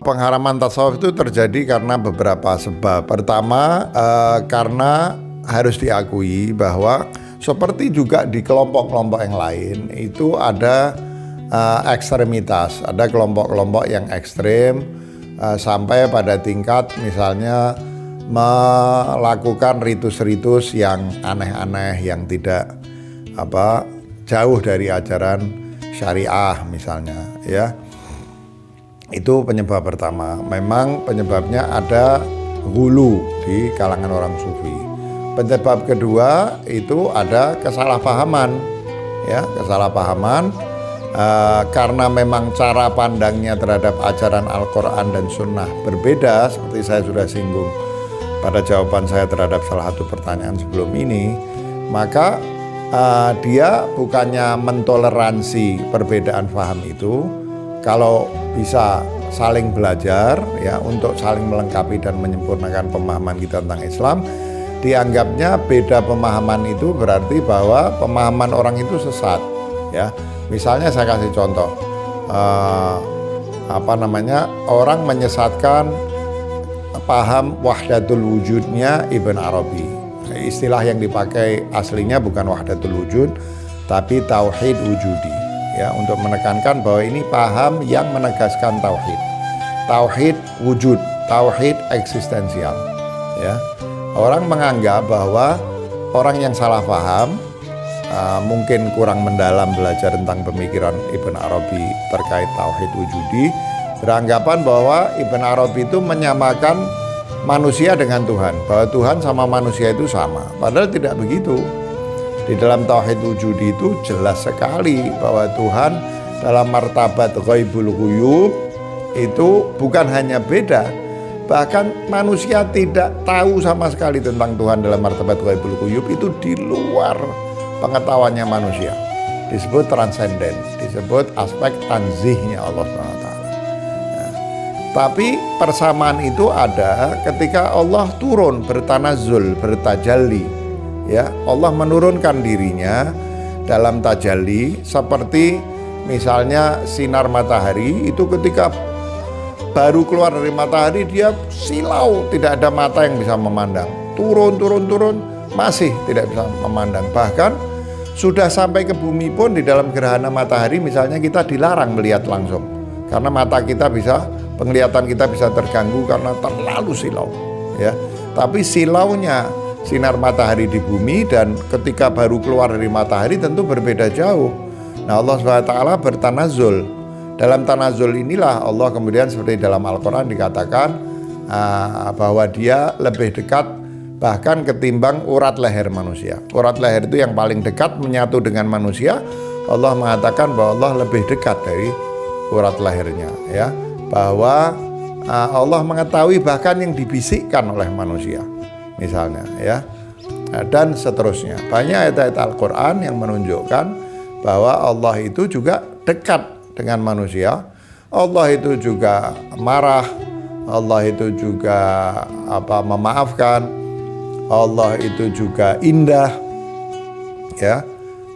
pengharaman tasawuf itu terjadi karena beberapa sebab. Pertama, karena harus diakui bahwa seperti juga di kelompok-kelompok yang lain itu ada ekstremitas, ada kelompok-kelompok yang ekstrem sampai pada tingkat misalnya melakukan ritus-ritus yang aneh-aneh yang tidak jauh dari ajaran syariah misalnya, ya. Itu penyebab pertama. Memang penyebabnya ada hulu di kalangan orang sufi. Penyebab kedua itu ada kesalahpahaman, ya, kesalahpahaman karena memang cara pandangnya terhadap ajaran Al-Quran dan Sunnah berbeda, seperti saya sudah singgung pada jawaban saya terhadap salah satu pertanyaan sebelum ini. Maka dia bukannya mentoleransi perbedaan paham itu, kalau bisa saling belajar, ya, untuk saling melengkapi dan menyempurnakan pemahaman kita tentang Islam. Dianggapnya beda pemahaman itu berarti bahwa pemahaman orang itu sesat, ya. Misalnya saya kasih contoh, orang menyesatkan paham wahdatul wujudnya Ibn Arabi. Istilah yang dipakai aslinya bukan wahdatul wujud, tapi tauhid wujudi, ya, untuk menekankan bahwa ini paham yang menegaskan tauhid wujud, tauhid eksistensial, ya. Orang menganggap bahwa orang yang salah paham, mungkin kurang mendalam belajar tentang pemikiran Ibn Arabi terkait tauhid wujudi, beranggapan bahwa Ibn Arabi itu menyamakan manusia dengan Tuhan, bahwa Tuhan sama manusia itu sama. Padahal tidak begitu. Di dalam tauhid wujudi itu jelas sekali bahwa Tuhan dalam martabat ghaibul ghuyub itu bukan hanya beda, bahkan manusia tidak tahu sama sekali tentang Tuhan dalam martabat ghaibul ghuyub, itu di luar pengetahuannya manusia. Disebut transenden, disebut aspek tanzihnya Allah SWT. Tapi persamaan itu ada ketika Allah turun bertanazul, bertajalli, ya. Allah menurunkan dirinya dalam tajalli, seperti misalnya sinar matahari itu ketika baru keluar dari matahari dia silau, tidak ada mata yang bisa memandang. Turun masih tidak bisa memandang. Bahkan sudah sampai ke bumi pun di dalam gerhana matahari misalnya kita dilarang melihat langsung, karena mata kita bisa, penglihatan kita bisa terganggu karena terlalu silau, ya. Tapi silaunya sinar matahari di bumi dan ketika baru keluar dari matahari tentu berbeda jauh. Nah, Allah SWT bertanazul. Dalam tanazul inilah Allah kemudian seperti dalam Al-Quran dikatakan bahwa dia lebih dekat bahkan ketimbang urat leher manusia. Urat leher itu yang paling dekat menyatu dengan manusia. Allah mengatakan bahwa Allah lebih dekat dari urat lehernya, ya. Bahwa Allah mengetahui bahkan yang dibisikkan oleh manusia misalnya, ya, dan seterusnya. Banyak ayat-ayat Al-Quran yang menunjukkan bahwa Allah itu juga dekat dengan manusia. Allah itu juga marah, Allah itu juga memaafkan, Allah itu juga indah, ya.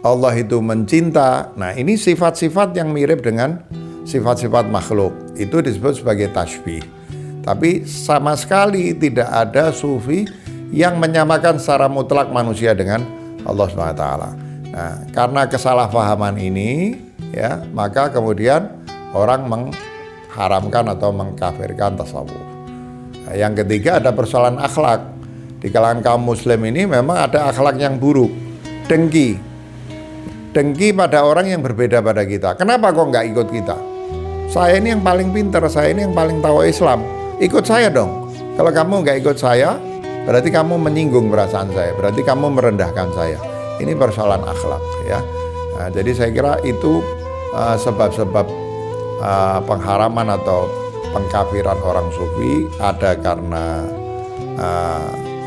Allah itu mencinta. Nah, ini sifat-sifat yang mirip dengan sifat-sifat makhluk. Itu disebut sebagai tasbih. Tapi sama sekali tidak ada sufi yang menyamakan secara mutlak manusia dengan Allah SWT. Nah, karena kesalahpahaman ini, ya, maka kemudian orang mengharamkan atau mengkafirkan tasawuf. Nah, yang ketiga ada persoalan akhlak. Di kalangan kaum muslim ini memang ada akhlak yang buruk. Dengki pada orang yang berbeda pada kita. Kenapa kok nggak ikut kita? Saya ini yang paling pintar, saya ini yang paling tahu Islam, ikut saya dong. Kalau kamu nggak ikut saya, berarti kamu menyinggung perasaan saya, berarti kamu merendahkan saya. Ini persoalan akhlak, ya. Nah, jadi saya kira itu sebab-sebab pengharaman atau pengkafiran orang sufi ada karena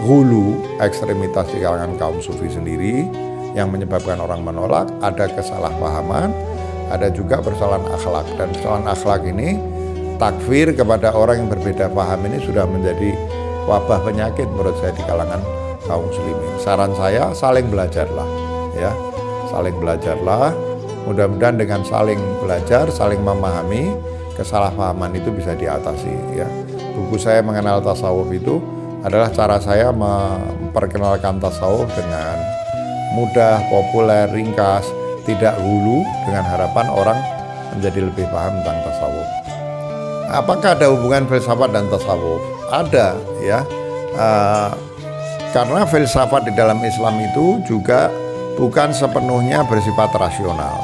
hulu, ekstremitas di kalangan kaum sufi sendiri yang menyebabkan orang menolak, ada kesalahpahaman, ada juga persoalan akhlak. Dan persoalan akhlak ini, takfir kepada orang yang berbeda paham ini sudah menjadi wabah penyakit menurut saya di kalangan kaum muslimin. Saran saya, saling belajarlah, ya, saling belajarlah. Mudah-mudahan dengan saling belajar, saling memahami, kesalahpahaman itu bisa diatasi ya. Buku saya mengenal tasawuf itu adalah cara saya memperkenalkan tasawuf dengan mudah, populer, ringkas, tidak hulu, dengan harapan orang menjadi lebih paham tentang tasawuf. Apakah ada hubungan filsafat dan tasawuf? Ada ya, karena filsafat di dalam Islam itu juga bukan sepenuhnya bersifat rasional.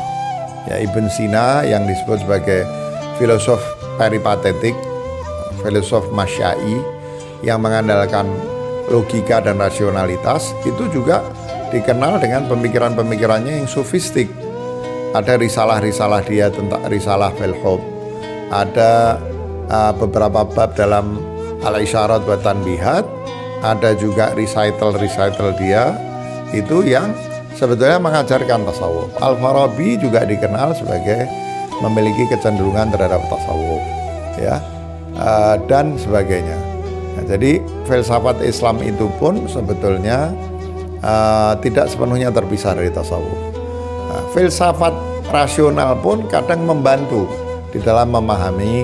Ya, Ibn Sina yang disebut sebagai filosof peripatetik, filosof masyai yang mengandalkan logika dan rasionalitas, itu juga dikenal dengan pemikiran-pemikirannya yang sofistik. Ada risalah-risalah dia tentang risalah fil hub, ada beberapa bab dalam al-isyarat wa tanbihat, ada juga recital dia itu yang sebetulnya mengajarkan tasawuf. Al-Farabi juga dikenal sebagai memiliki kecenderungan terhadap tasawuf ya, dan sebagainya. Nah, jadi filsafat Islam itu pun sebetulnya tidak sepenuhnya terpisah dari tasawuf. Nah, filsafat rasional pun kadang membantu di dalam memahami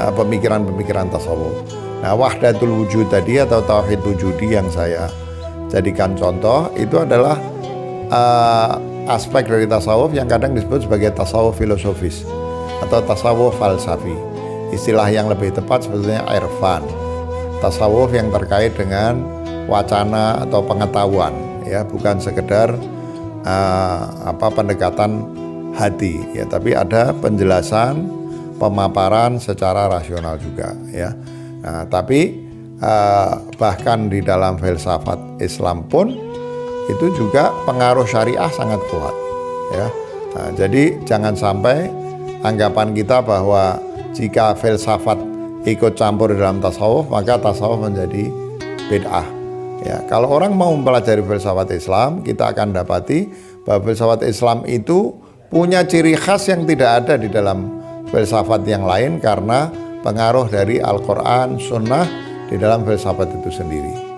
pemikiran-pemikiran tasawuf. Nah, wahdatul wujud tadi atau tauhid wujudi yang saya jadikan contoh itu adalah aspek dari tasawuf yang kadang disebut sebagai tasawuf filosofis atau tasawuf falsafi. Istilah yang lebih tepat sebetulnya irfan, tasawuf yang terkait dengan wacana atau pengetahuan ya, bukan sekedar pendekatan hati ya, tapi ada penjelasan, pemaparan secara rasional juga ya. Nah, tapi bahkan di dalam filsafat Islam pun itu juga pengaruh syariah sangat kuat ya. Nah, jadi jangan sampai anggapan kita bahwa jika filsafat ikut campur dalam tasawuf maka tasawuf menjadi bid'ah ya. Kalau orang mau mempelajari filsafat Islam, kita akan dapati bahwa filsafat Islam itu punya ciri khas yang tidak ada di dalam filsafat yang lain karena pengaruh dari Al-Quran, Sunnah di dalam filsafat itu sendiri.